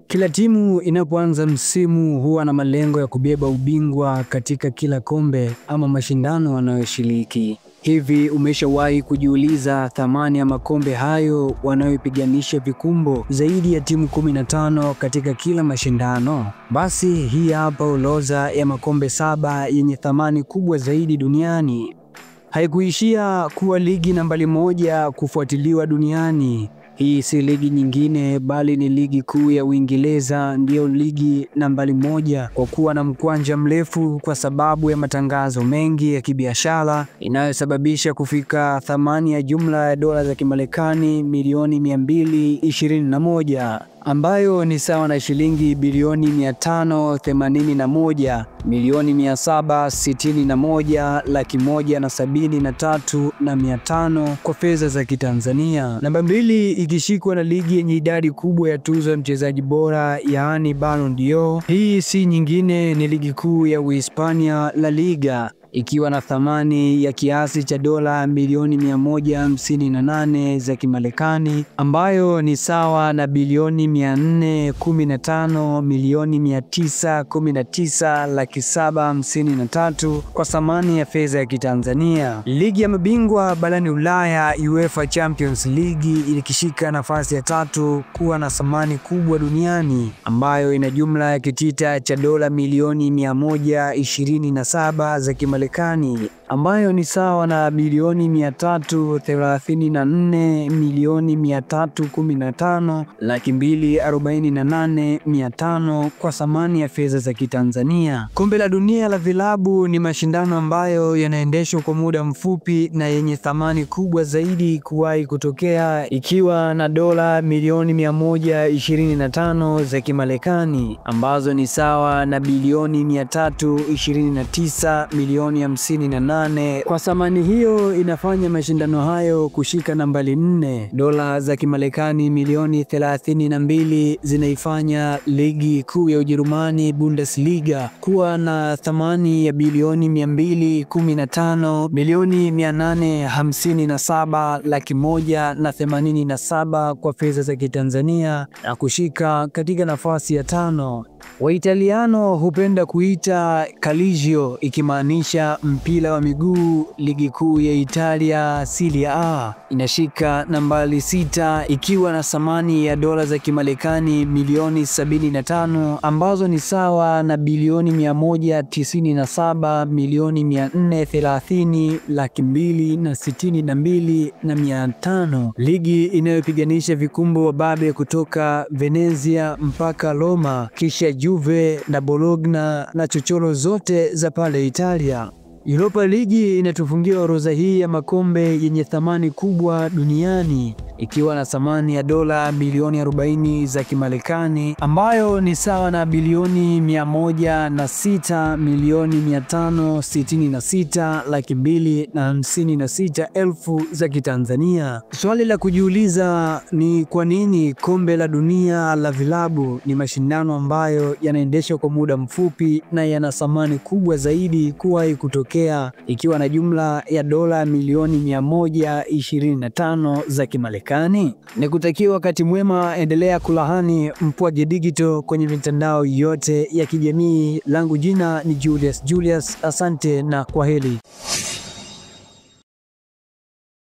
Kila timu inapoanza msimu huwa na malengo ya kubeba ubingwa katika kila kombe ama mashindano wanayoshiriki. Hivi umeshawahi kujiuliza thamani ya makombe hayo wanayopiganisha vikumbo zaidi ya timu 15 katika kila mashindano? Basi hii hapa orodha ya makombe 7 yenye thamani kubwa zaidi duniani. Haikuishia kuwa ligi nambari 1 kufuatiliwa duniani. Hii si ligi nyingine bali ni ligi kuu ya Uingereza, ndiyo ligi nambari 1 kwa kuwa na mkwanja mrefu kwa sababu ya matangazo mengi ya kibiashara inayosababisha kufika thamani ya jumla ya dola za Kimarekani milioni 221 ambayo ni sawa na shilingi bilioni 581 milioni 761 laki 173,500 kwa fedha za Kitanzania. Namba 2 ikishikwa na ligi yenye idadi kubwa ya tuzo ya mchezaji bora, yaani Ballon d'Or. Hii si nyingine ni ligi kuu ya Uhispania, La Liga, ikiwa na thamani ya kiasi cha dola milioni 158 za Kimarekani ambayo ni sawa na bilioni 415 milioni 919 laki 753 kwa thamani ya fedha ya Kitanzania. Ligi ya mabingwa barani Ulaya, UEFA Champions League, ilikishika nafasi ya 3 kuwa na thamani kubwa duniani ambayo ina jumla ya kitita cha dola milioni 127 za Kimarekani ambayo ni sawa na bilioni 334 milioni 315 laki 248,500 kwa thamani ya fedha za Kitanzania. Kombe la dunia la vilabu ni mashindano ambayo yanaendeshwa kwa muda mfupi na yenye thamani kubwa zaidi kuwahi kutokea, ikiwa na dola milioni 125 za Kimarekani ambazo ni sawa na bilioni 329 milioni 58. Kwa thamani hiyo inafanya mashindano hayo kushika nambari 4. Dola za Kimarekani milioni 32 zinaifanya ligi kuu ya Ujerumani Bundesliga kuwa na thamani ya bilioni 215 milioni 857 laki 187 kwa fedha za Kitanzania na kushika katika nafasi ya 5. Waitaliano hupenda kuita Calcio, ikimaanisha mpira wa miguu. Ligi kuu ya Italia Serie A inashika nambari 6 ikiwa na thamani ya dola za Kimarekani milioni 75 ambazo ni sawa na bilioni 197 milioni 430 laki 262,500. Ligi inayopiganisha vikumbo wa babe kutoka Venezia mpaka Roma, kisha Juve na Bologna na chochoro zote za pale Italia. Europa League inatufungia orodha hii ya makombe yenye thamani kubwa duniani ikiwa na thamani ya dola milioni 40 za Kimarekani ambayo ni sawa na bilioni 106 milioni 566 laki 256,000 za Kitanzania. Swali la kujiuliza ni kwa nini kombe la dunia la vilabu ni mashindano ambayo yanaendeshwa kwa muda mfupi na yana thamani kubwa zaidi kuwahi kutokea, ikiwa na jumla ya dola milioni 125 za Kimarekani. Nikutakia wakati mwema, endelea kulahani Mpwaji Digital kwenye mitandao yote ya kijamii. Langu jina ni Julius. Asante na kwaheri.